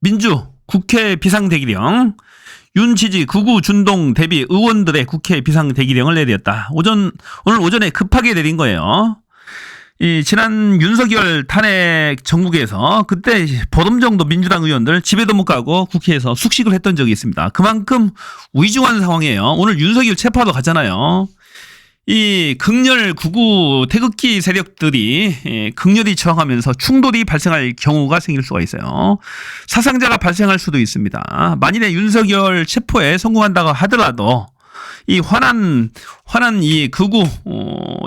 민주 국회 비상대기령 윤지지 극우 준동 대비 의원들의 국회 비상대기령을 내렸다. 오늘 오전에 급하게 내린 거예요. 지난 윤석열 탄핵 정국에서 그때 보름 정도 민주당 의원들 집에도 못 가고 국회에서 숙식을 했던 적이 있습니다. 그만큼 위중한 상황이에요. 오늘 윤석열 체포하러 갔잖아요. 이 극렬 극우 태극기 세력들이 극렬히 저항하면서 충돌이 발생할 경우가 생길 수가 있어요. 사상자가 발생할 수도 있습니다. 만일에 윤석열 체포에 성공한다고 하더라도 이 화난 이 극우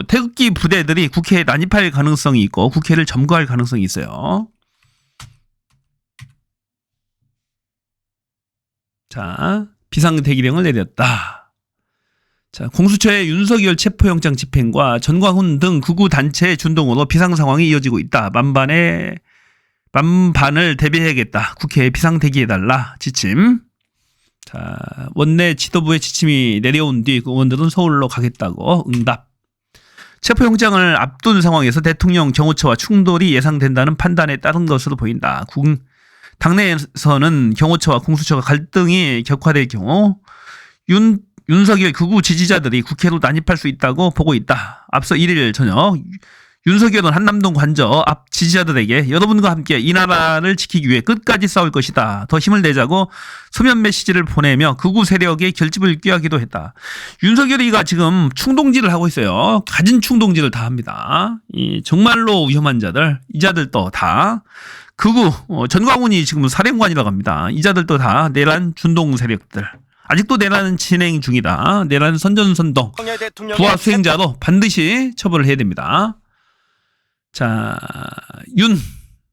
태극기 부대들이 국회에 난입할 가능성이 있고 국회를 점거할 가능성이 있어요. 자, 비상대기령을 내렸다. 자, 공수처의 윤석열 체포영장 집행과 전광훈 등 극우 단체의 준동으로 비상 상황이 이어지고 있다. 만반을 대비해야겠다. 국회에 비상 대기해달라. 지침. 자, 원내 지도부의 지침이 내려온 뒤 의원들은 서울로 가겠다고 응답. 체포영장을 앞둔 상황에서 대통령 경호처와 충돌이 예상된다는 판단에 따른 것으로 보인다. 당내에서는 경호처와 공수처가 갈등이 격화될 경우 윤석열 극우 지지자들이 국회로 난입할 수 있다고 보고 있다. 앞서 1일 저녁 윤석열은 한남동 관저 앞 지지자들에게 여러분과 함께 이 나라를 지키기 위해 끝까지 싸울 것이다. 더 힘을 내자고 소면 메시지를 보내며 극우 세력의 결집을 꾀하기도 했다. 윤석열이가 지금 충동질을 하고 있어요. 가진 충동질을 다 합니다. 정말로 위험한 자들, 이 자들도 다 극우 전광훈이 지금 사령관이라고 합니다. 이 자들도 다 내란 준동 세력들. 아직도 내란은 진행 중이다. 내란 선전선동 부하 수행자로 반드시 처벌을 해야 됩니다. 자,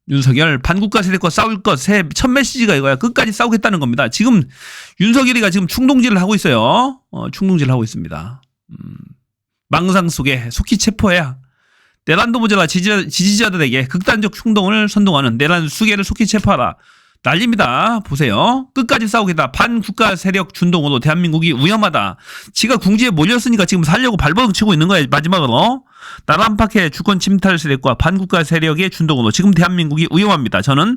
윤석열 반국가 세력과 싸울 것 첫 메시지가 이거야. 끝까지 싸우겠다는 겁니다. 지금 윤석열이가 지금 충동질을 하고 있어요. 충동질을 하고 있습니다. 망상 속에 속히 체포해야 내란도 모자라 지지자들에게 극단적 충동을 선동하는 내란 수계를 속히 체포하라. 난립니다. 보세요. 끝까지 싸우겠다. 반국가 세력 준동으로 대한민국이 위험하다. 지가 궁지에 몰렸으니까 지금 살려고 발버둥 치고 있는 거예요. 마지막으로. 나라 안팎의 주권 침탈 세력과 반국가 세력의 준동으로 지금 대한민국이 위험합니다. 저는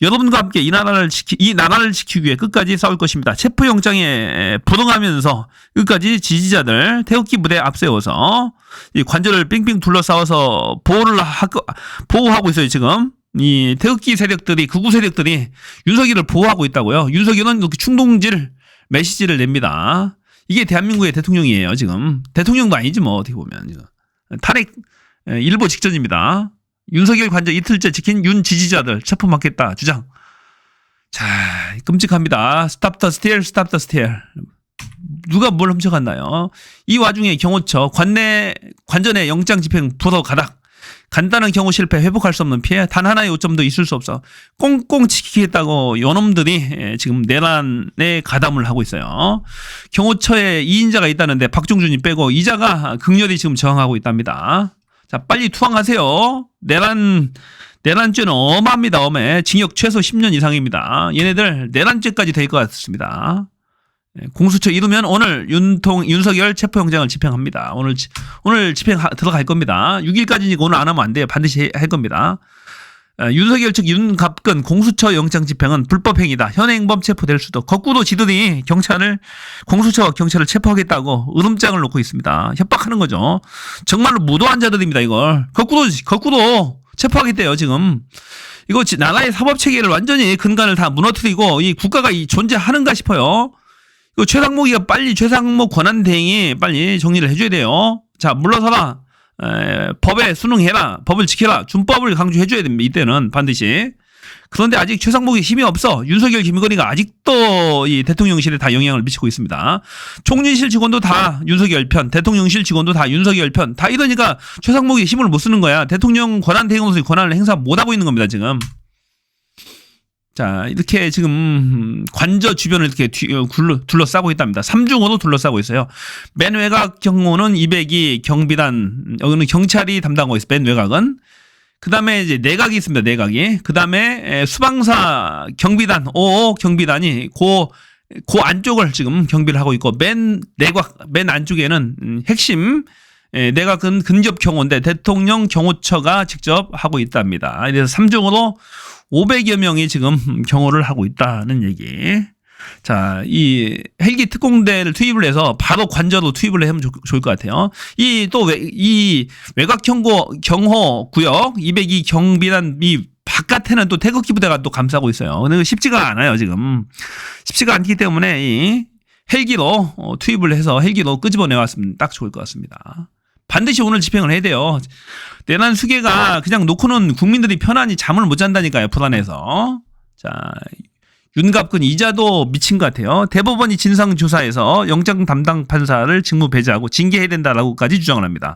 여러분과 함께 이 나라를 지키기 위해 끝까지 싸울 것입니다. 체포영장에 불응하면서 끝까지 지지자들 태극기 부대 앞세워서 이 관절을 빙빙 둘러싸워서 보호하고 있어요. 지금. 이 태극기 세력들이 극우 세력들이 윤석열을 보호하고 있다고요. 윤석열은 이렇게 충동질 메시지를 냅니다. 이게 대한민국의 대통령이에요. 지금 대통령도 아니지 뭐 어떻게 보면 지금 탄핵 일보 직전입니다. 윤석열 관저 이틀째 지킨 윤 지지자들 체포 막겠다 주장. 자, 끔찍합니다. 스탑 더 스틸, 스탑 더 스틸. 누가 뭘 훔쳐갔나요? 이 와중에 경호처 관전의 영장 집행 불허 가닥. 간단한 경호 실패 회복할 수 없는 피해 단 하나의 요점도 있을 수 없어 꽁꽁 지키겠다고 요놈들이 지금 내란에 가담을 하고 있어요. 경호처에 2인자가 있다는데 박종준이 빼고 이자가 극렬히 지금 저항하고 있답니다. 자, 빨리 투항하세요. 내란죄는 어마합니다. 어마해. 징역 최소 10년 이상입니다. 얘네들 내란죄까지 될 것 같습니다. 공수처 이루면 오늘 윤석열 체포영장을 집행합니다. 오늘 집행 들어갈 겁니다. 6일까지니까 오늘 안 하면 안 돼요. 반드시 할 겁니다. 윤석열 측 윤갑근 공수처 영장 집행은 불법행위다. 현행범 체포될 수도. 거꾸로 지들이 공수처와 경찰을 체포하겠다고 으름장을 놓고 있습니다. 협박하는 거죠. 정말로 무도한 자들입니다. 이걸 거꾸로 체포하겠대요. 지금. 이거 나라의 사법체계를 완전히 근간을 다 무너뜨리고 이 국가가 존재하는가 싶어요. 최상목이가 빨리 최상목 권한대행이 빨리 정리를 해줘야 돼요. 자, 물러서라. 법에 순응해라. 법을 지켜라. 준법을 강조해줘야 됩니다. 이때는 반드시. 그런데 아직 최상목이 힘이 없어. 윤석열, 김건희가 아직도 이 대통령실에 다 영향을 미치고 있습니다. 총리실 직원도 다 윤석열 편, 대통령실 직원도 다 윤석열 편. 다 이러니까 최상목이 힘을 못 쓰는 거야. 대통령 권한대행으로서의 권한을 행사 못하고 있는 겁니다. 지금. 자, 이렇게 지금 관저 주변을 이렇게 둘러싸고 있답니다. 3중으로 둘러싸고 있어요. 맨 외곽 경호는 202 경비단, 여기는 경찰이 담당하고 있어요. 맨 외곽은. 그 다음에 이제 내각이 있습니다. 내각이. 그 다음에 수방사 경비단, 5 경비단이 그 안쪽을 지금 경비를 하고 있고, 맨 안쪽에는 핵심 내각은 근접 경호인데 대통령 경호처가 직접 하고 있답니다. 그래서 3중으로 500여 명이 지금 경호를 하고 있다는 얘기. 자, 이 헬기 특공대를 투입을 해서 바로 관저로 투입을 하면 좋을 것 같아요. 이 외곽 경호 구역 202 경비단 이 바깥에는 또 태극기 부대가 또 감싸고 있어요. 근데 쉽지가 않아요, 지금. 쉽지가 않기 때문에 이 헬기로 투입을 해서 헬기로 끄집어내 왔으면 딱 좋을 것 같습니다. 반드시 오늘 집행을 해야 돼요. 내란 수계가 그냥 놓고는 국민들이 편안히 잠을 못 잔다니까요, 불안해서. 자, 윤갑근 이자도 미친 것 같아요. 대법원이 진상조사에서 영장 담당 판사를 직무 배제하고 징계해야 된다라고까지 주장을 합니다.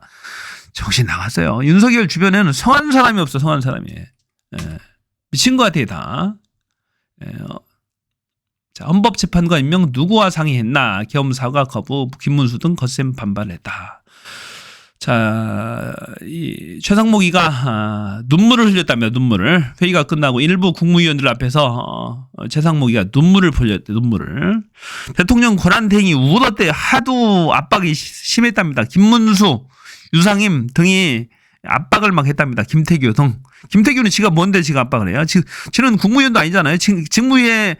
정신 나갔어요. 윤석열 주변에는 성한 사람이 없어, 성한 사람이. 예, 미친 것 같아요, 다. 예, 자, 헌법재판관 임명 누구와 상의했나? 겸사과 거부, 김문수 등 거센 반발을 했다. 자, 이 최상목이가 눈물을 흘렸다며, 눈물을. 회의가 끝나고 일부 국무위원들 앞에서 최상목이가 눈물을 흘렸대, 눈물을. 대통령 권한대행이 울었대요. 하도 압박이 심했답니다. 김문수, 유상임 등이 압박을 막 했답니다. 김태규 등. 김태규는 지가 뭔데 지가 압박을 해요? 지는 국무위원도 아니잖아요. 직무위에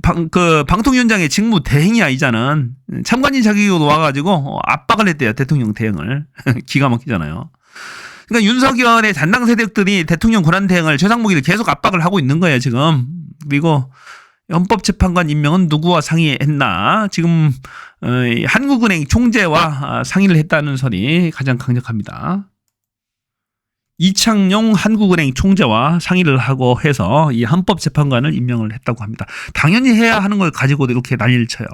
방통위원장의 직무 대행이 아니잖아. 참관인 자격으로 와가지고 압박을 했대요. 대통령 대행을. 기가 막히잖아요. 그러니까 윤석열의 잔당 세력들이 대통령 권한 대행을 최상목이를 계속 압박을 하고 있는 거예요, 지금. 그리고 헌법재판관 임명은 누구와 상의했나? 지금 한국은행 총재와 상의를 했다는 설이 가장 강력합니다. 이창용 한국은행 총재와 상의를 하고 해서 이 헌법재판관을 임명을 했다고 합니다. 당연히 해야 하는 걸 가지고도 이렇게 난리를 쳐요.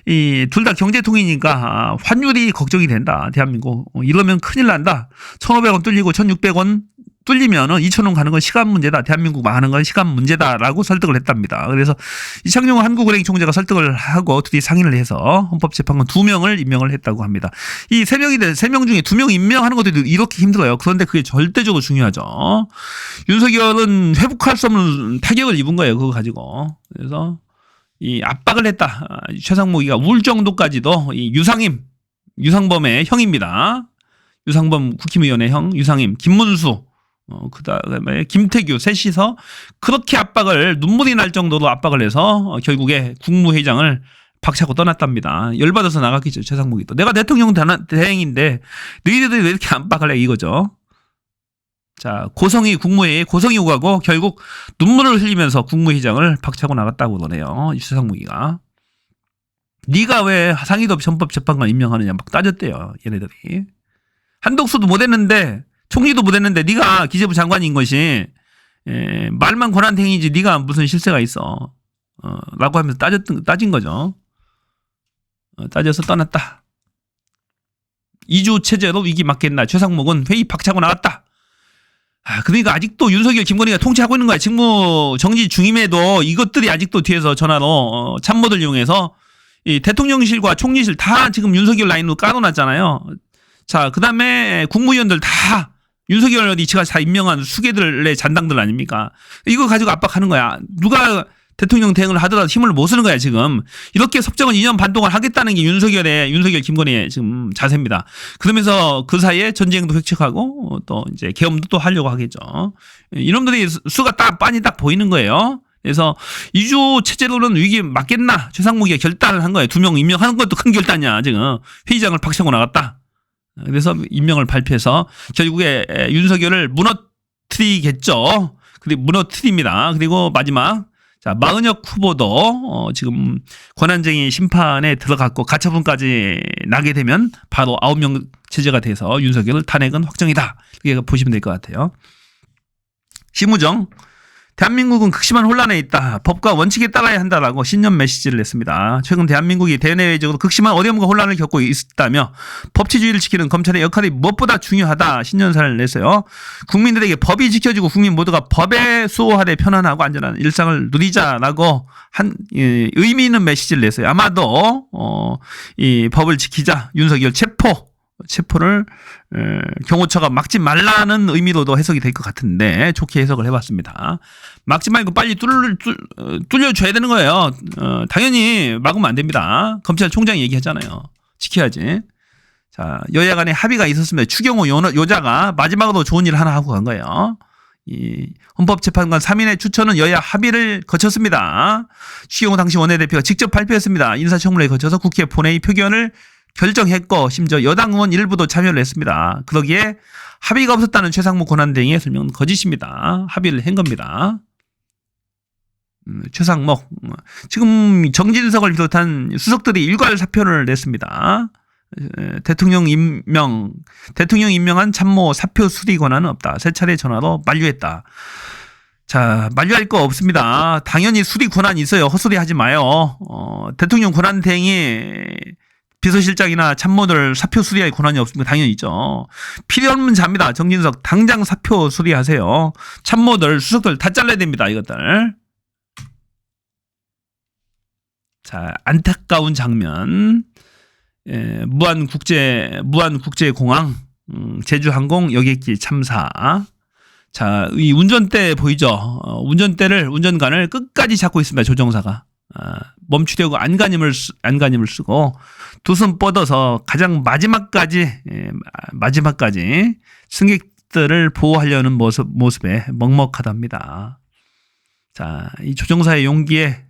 이 둘 다 경제통이니까 환율이 걱정이 된다. 대한민국. 이러면 큰일 난다. 1,500원 뚫리고 1,600원 뚫리면은 2,000원 가는 건 시간 문제다. 대한민국 망하는 건 시간 문제다라고 설득을 했답니다. 그래서 이창용 한국은행 총재가 설득을 하고 둘이 상의를 해서 헌법재판관 2명을 임명을 했다고 합니다. 이 3명 중에 2명 임명하는 것도 이렇게 힘들어요. 그런데 그게 절대적으로 중요하죠. 윤석열은 회복할 수 없는 타격을 입은 거예요. 그거 가지고. 그래서 이 압박을 했다. 최상목이가 울 정도까지도 이 유상범의 형입니다. 유상범 국힘의원의 형, 유상임, 김문수, 그 다음에 김태규 셋이서 그렇게 압박을 눈물이 날 정도로 압박을 해서 결국에 국무회장을 박차고 떠났답니다. 열받아서 나갔겠죠. 최상목이 또. 내가 대통령 대행인데 너희들이 왜 이렇게 압박을 해 이거죠. 자, 국무회의에 고성이 오가고 결국 눈물을 흘리면서 국무회장을 박차고 나갔다고 그러네요. 최상목이가. 네가 왜 상의도 없이 헌법재판관 임명하느냐 막 따졌대요. 얘네들이. 한독수도 못했는데 총리도 못했는데 네가 기재부 장관인 것이 말만 권한대행이지 네가 무슨 실세가 있어 라고 하면서 따진 거죠. 따져서 떠났다. 2주 체제로 위기 맞겠나. 최상목은 회의 박차고 나왔다. 그러니까 아직도 윤석열 김건희가 통치하고 있는 거야. 직무 정지 중임에도 이것들이 아직도 뒤에서 전화로 참모들 이용해서 이 대통령실과 총리실 다 지금 윤석열 라인으로 깔아놨잖아요. 자, 그 다음에 국무위원들 다 윤석열 이치가 다 임명한 수계들의 잔당들 아닙니까? 이거 가지고 압박하는 거야. 누가 대통령 대행을 하더라도 힘을 못 쓰는 거야, 지금. 이렇게 섭정은 2년 반 동안 하겠다는 게 윤석열 김건희의 지금 자세입니다. 그러면서 그 사이에 전쟁도 획책하고 또 이제 계엄도 또 하려고 하겠죠. 이놈들이 수가 빤히 딱 보이는 거예요. 그래서 2주 체제로는 위기 맞겠나? 최상목이가 결단을 한 거예요. 2명 임명하는 것도 큰 결단이야, 지금. 회의장을 박차고 나갔다. 그래서 임명을 발표해서 결국에 윤석열을 무너뜨리겠죠. 그리고 무너뜨립니다. 그리고 마지막 자 마은혁 후보도 지금 권한쟁의 심판에 들어갔고 가처분까지 나게 되면 바로 9명 체제가 돼서 윤석열 탄핵은 확정이다. 이렇게 보시면 될 것 같아요. 심우정. 대한민국은 극심한 혼란에 있다. 법과 원칙에 따라야 한다라고 신년 메시지를 냈습니다. 최근 대한민국이 대내외적으로 극심한 어려움과 혼란을 겪고 있다며 법치주의를 지키는 검찰의 역할이 무엇보다 중요하다. 신년사를 냈어요. 국민들에게 법이 지켜지고 국민 모두가 법에 수호하되 편안하고 안전한 일상을 누리자라고 한 의미 있는 메시지를 냈어요. 아마도 이 법을 지키자. 윤석열 체포를 경호처가 막지 말라는 의미로도 해석이 될 것 같은데 좋게 해석을 해봤습니다. 막지 말고 빨리 뚫려줘야 되는 거예요. 당연히 막으면 안 됩니다. 검찰총장이 얘기하잖아요. 지켜야지. 자, 여야 간에 합의가 있었습니다. 추경호 여자가 마지막으로 좋은 일 하나 하고 간 거예요. 이 헌법재판관 3인의 추천은 여야 합의를 거쳤습니다. 추경호 당시 원내대표가 직접 발표했습니다. 인사청문회에 거쳐서 국회 본회의 표결을 결정했고 심지어 여당 의원 일부도 참여를 했습니다. 그러기에 합의가 없었다는 최상무 권한대행의 설명은 거짓입니다. 합의를 한 겁니다. 최상목 지금 정진석을 비롯한 수석들이 일괄 사표를 냈습니다. 대통령 임명한 참모 사표 수리 권한은 없다. 세 차례 전화로 만류했다. 자, 만류할 거 없습니다. 당연히 수리 권한이 있어요. 헛소리 하지 마요. 대통령 권한 대행이 비서실장이나 참모들 사표 수리할 권한이 없습니다. 당연히 있죠. 필요 없는 자입니다. 정진석 당장 사표 수리하세요. 참모들 수석들 다 잘라야 됩니다. 이것들. 자, 안타까운 장면. 무안국제공항 제주항공 여객기 참사. 자, 이 운전대 보이죠? 운전관을 끝까지 잡고 있습니다. 조종사가 멈추려고 안간힘을 쓰고 두 손 뻗어서 가장 마지막까지 승객들을 보호하려는 모습에 먹먹하답니다. 자, 이 조종사의 용기에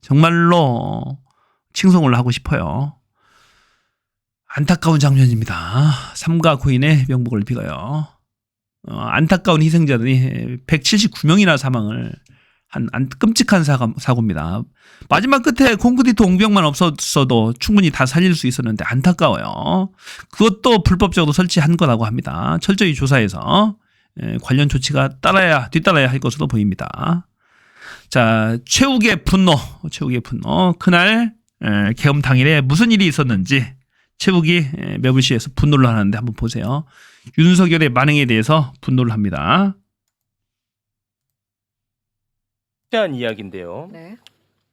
정말로 칭송을 하고 싶어요. 안타까운 장면입니다. 삼가 고인의 명복을 빌어요. 안타까운 희생자들이 179명이나 사망을 한 끔찍한 사고입니다. 마지막 끝에 콘크리트 옹벽만 없었어도 충분히 다 살릴 수 있었는데 안타까워요. 그것도 불법적으로 설치한 거라고 합니다. 철저히 조사해서 관련 조치가 뒤따라야 할 것으로 보입니다. 자, 최욱의 분노. 그날 계엄 당일에 무슨 일이 있었는지 최욱이 매불시에서 분노를 하는데 한번 보세요. 윤석열의 만행에 대해서 분노를 합니다. 대한 이야기인데요. 네.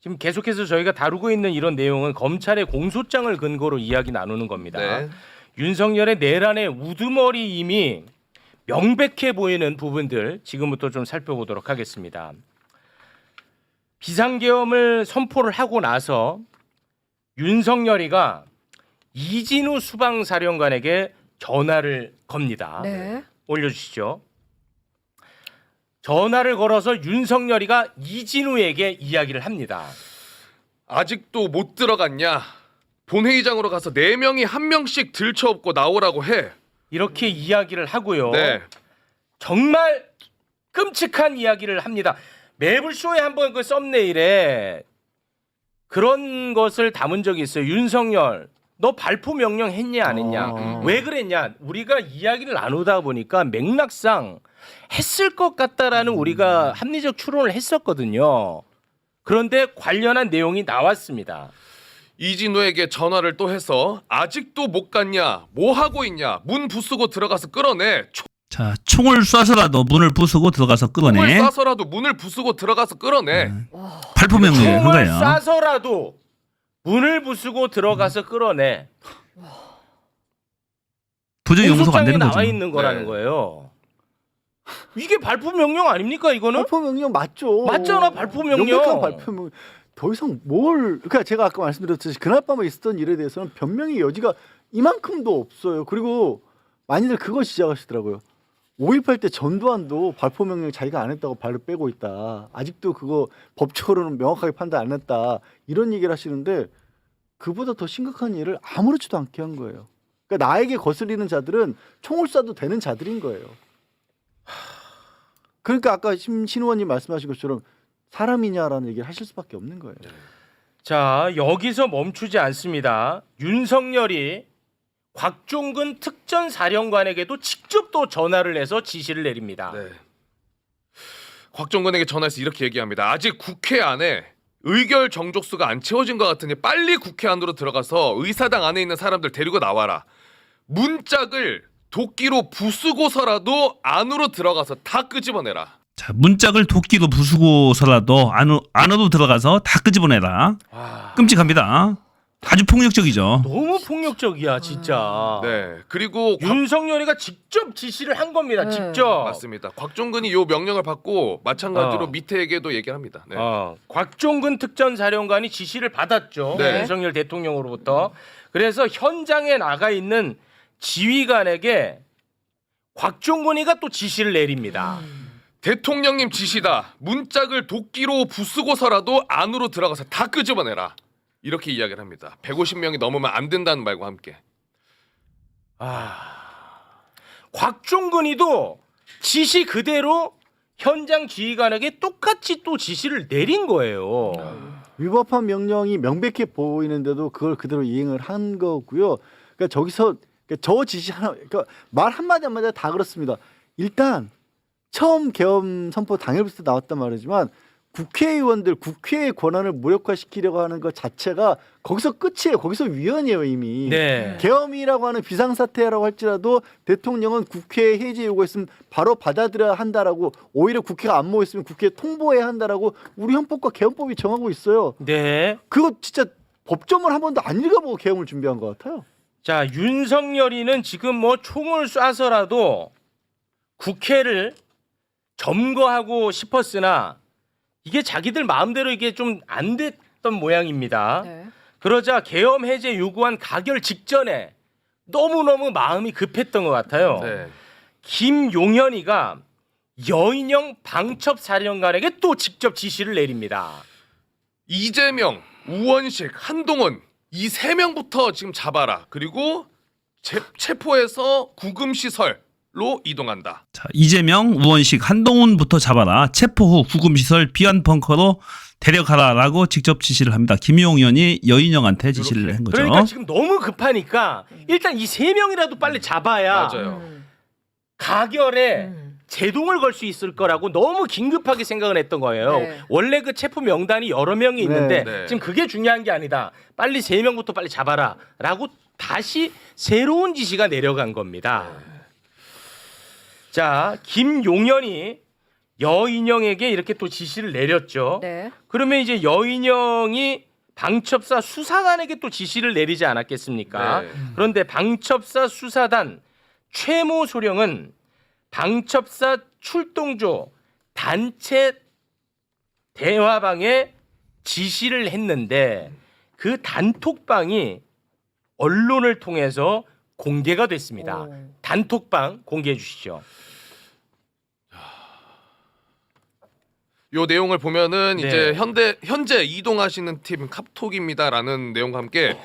지금 계속해서 저희가 다루고 있는 이런 내용은 검찰의 공소장을 근거로 이야기 나누는 겁니다. 네. 윤석열의 내란의 우두머리임이 명백해 보이는 부분들 지금부터 좀 살펴보도록 하겠습니다. 비상계엄을 선포를 하고 나서 윤석열이가 이진우 수방사령관에게 전화를 겁니다. 네. 올려주시죠. 전화를 걸어서 윤석열이가 이진우에게 이야기를 합니다. 아직도 못 들어갔냐? 본회의장으로 가서 4명이 한 명씩 들쳐업고 나오라고 해. 이렇게 이야기를 하고요. 네. 정말 끔찍한 이야기를 합니다. 매불쇼에 한번 그 썸네일에 그런 것을 담은 적이 있어요. 윤석열, 너 발포 명령 했냐 안 했냐? 왜 그랬냐? 우리가 이야기를 나누다 보니까 맥락상 했을 것 같다라는 우리가 합리적 추론을 했었거든요. 그런데 관련한 내용이 나왔습니다. 이진우에게 전화를 또 해서 아직도 못 갔냐? 뭐 하고 있냐? 문 부수고 들어가서 끌어내. 자, 총을 쏴서라도 문을 부수고 들어가서 끌어내. 총을 쏴서라도 문을 부수고 들어가서 끌어내. 발포 명령을 한 총을 거예요. 쏴서라도 문을 부수고 들어가서 끌어내. 도저히 용서가 안 되는 나와 거죠. 있는 거라는 네. 거예요. 이게 발포 명령 아닙니까 이거는? 발표 명령 맞죠. 맞잖아, 발포 명령. 명백한 발표 명령. 더 이상 그러니까 제가 아까 말씀드렸듯이 그날 밤에 있었던 일에 대해서는 변명의 여지가 이만큼도 없어요. 그리고 많이들 그거 시작하시더라고요. 5.18 때 전두환도 발포 명령 자기가 안 했다고 발을 빼고 있다. 아직도 그거 법적으로는 명확하게 판단 안 했다. 이런 얘기를 하시는데 그보다 더 심각한 일을 아무렇지도 않게 한 거예요. 그러니까 나에게 거슬리는 자들은 총을 쏴도 되는 자들인 거예요. 그러니까 아까 신 의원님 말씀하신 것처럼 사람이냐라는 얘기를 하실 수밖에 없는 거예요. 자, 여기서 멈추지 않습니다. 윤석열이 곽종근 특전사령관에게도 직접 또 전화를 해서 지시를 내립니다. 네. 곽종근에게 전화해서 이렇게 얘기합니다. 아직 국회 안에 의결 정족수가 안 채워진 것 같으니 빨리 국회 안으로 들어가서 의사당 안에 있는 사람들 데리고 나와라. 문짝을 도끼로 부수고서라도 안으로 들어가서 다 끄집어내라. 자, 문짝을 도끼로 부수고서라도 안으로 들어가서 다 끄집어내라. 와, 끔찍합니다. 아주 폭력적이죠. 너무 폭력적이야 진짜. 네. 그리고 윤석열이가 직접 지시를 한 겁니다. 네. 직접. 맞습니다. 곽종근이 요 명령을 받고 마찬가지로 어. 밑에에게도 얘기를 합니다. 네. 곽종근 특전사령관이 지시를 받았죠. 네. 윤석열 대통령으로부터. 그래서 현장에 나가 있는 지휘관에게 곽종근이가 또 지시를 내립니다. 대통령님 지시다. 문짝을 도끼로 부수고서라도 안으로 들어가서 다 끄집어내라. 이렇게 이야기를 합니다. 150명이 넘으면 안 된다는 말과 함께. 곽종근이도 지시 그대로 현장 지휘관에게 똑같이 또 지시를 내린 거예요. 위법한 명령이 명백해 보이는데도 그걸 그대로 이행을 한 거고요. 그러니까 저기서 저 지시 하나, 그러니까 말 한마디 한마디가 다 그렇습니다. 일단 처음 계엄 선포 당일부터 나왔단 말이지만 국회의원들 국회의 권한을 무력화시키려고 하는 것 자체가 거기서 끝이에요. 거기서 위헌이에요 이미. 네. 계엄이라고 하는 비상사태라고 할지라도 대통령은 국회 해제 요구했으면 바로 받아들여야 한다라고, 오히려 국회가 안 모였으면 국회에 통보해야 한다라고 우리 헌법과 계엄법이 정하고 있어요. 네. 그거 진짜 법조문 한 번도 안 읽어보고 계엄을 준비한 것 같아요. 자, 윤석열이는 지금 뭐 총을 쏴서라도 국회를 점거하고 싶었으나 이게 자기들 마음대로 이게 좀 안 됐던 모양입니다. 네. 그러자 계엄 해제 요구한 가결 직전에 너무너무 마음이 급했던 것 같아요. 네. 김용현이가 여인영 방첩사령관에게 또 직접 지시를 내립니다. 이재명, 우원식, 한동훈 이 3명부터 지금 잡아라. 그리고 체포해서 구금시설로 이동한다. 자, 이재명, 우원식, 한동훈부터 잡아라. 체포 후 구금시설 비안 벙커로 데려가라라고 직접 지시를 합니다. 김용현이 여인영한테 지시를 한 거죠. 그러니까 지금 너무 급하니까 일단 이 3명이라도 빨리 잡아야 맞아요. 가결에 제동을 걸 수 있을 거라고 너무 긴급하게 생각을 했던 거예요. 네. 원래 그 체포 명단이 여러 명이 있는데 네. 지금 그게 중요한 게 아니다. 빨리 3명부터 빨리 잡아라라고 다시 새로운 지시가 내려간 겁니다. 자, 김용현이 여인영에게 이렇게 또 지시를 내렸죠. 네. 그러면 이제 여인영이 방첩사 수사단에게 또 지시를 내리지 않았겠습니까? 네. 그런데 방첩사 수사단 최모 소령은 방첩사 출동조 단체 대화방에 지시를 했는데 그 단톡방이 언론을 통해서 공개가 됐습니다. 오. 단톡방 공개해 주시죠. 요 내용을 보면은 네. 이제 현재 이동하시는 팀 카톡입니다라는 내용과 함께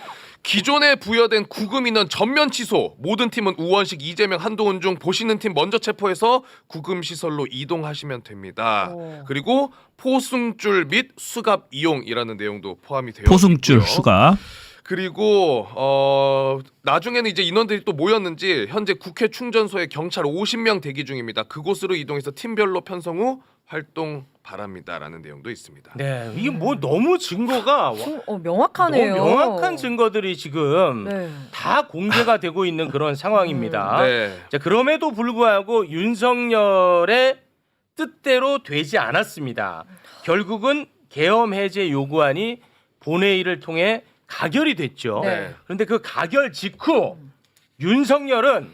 기존에 부여된 구금 인원 전면 취소, 모든 팀은 우원식, 이재명, 한동훈 중 보시는 팀 먼저 체포해서 구금 시설로 이동하시면 됩니다. 오. 그리고 포승줄 및 수갑 이용이라는 내용도 포함이 되어 포승줄, 있고요. 수갑. 그리고 나중에는 이제 인원들이 또 모였는지 현재 국회 충전소에 경찰 50명 대기 중입니다. 그곳으로 이동해서 팀별로 편성 후 활동 바랍니다라는 내용도 있습니다. 네, 이게 뭐 너무 증거가 명확하네요. 너무 명확한 증거들이 지금 네. 다 공개가 되고 있는 그런 상황입니다. 네. 자, 그럼에도 불구하고 윤석열의 뜻대로 되지 않았습니다. 결국은 계엄 해제 요구안이 본회의를 통해 가결이 됐죠. 네. 그런데 그 가결 직후 윤석열은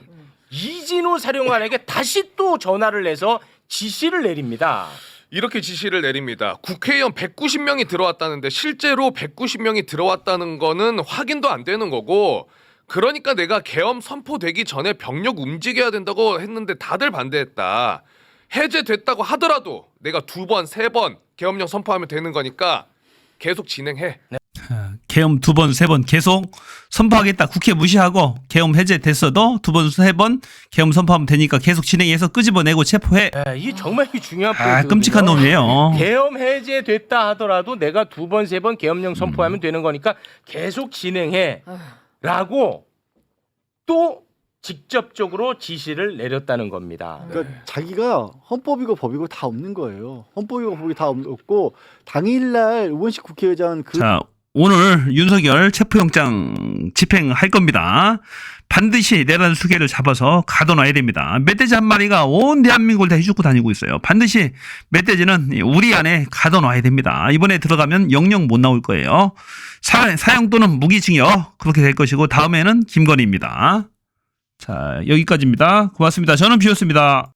이진우 사령관에게 다시 또 전화를 해서 지시를 내립니다. 이렇게 지시를 내립니다. 국회의원 190명이 들어왔다는데 실제로 190명이 들어왔다는 거는 확인도 안 되는 거고, 그러니까 내가 계엄 선포되기 전에 병력 움직여야 된다고 했는데 다들 반대했다. 해제됐다고 하더라도 내가 2번, 3번 계엄령 선포하면 되는 거니까 계속 진행해. 계엄 2번, 3번 계속 선포하겠다. 국회 무시하고 계엄 해제됐어도 2번, 3번 계엄 선포하면 되니까 계속 진행해서 끄집어내고 체포해. 이게 정말 중요한 아, 포인트거든요. 끔찍한 놈이에요. 계엄 해제됐다 하더라도 내가 2번, 3번 계엄령 선포하면 되는 거니까 계속 진행해 라고 또 직접적으로 지시를 내렸다는 겁니다. 그러니까 자기가 헌법이고 법이고 다 없는 거예요. 헌법이고 법이 다 없고 당일날 우원식 국회의장 자, 오늘 윤석열 체포영장 집행할 겁니다. 반드시 내란 수개를 잡아서 가둬놔야 됩니다. 멧돼지 한 마리가 온 대한민국을 다 휘젓고 다니고 있어요. 반드시 멧돼지는 우리 안에 가둬놔야 됩니다. 이번에 들어가면 영영 못 나올 거예요. 사형 또는 무기징역 그렇게 될 것이고, 다음에는 김건희입니다. 자, 여기까지입니다. 고맙습니다. 저는 비었습니다.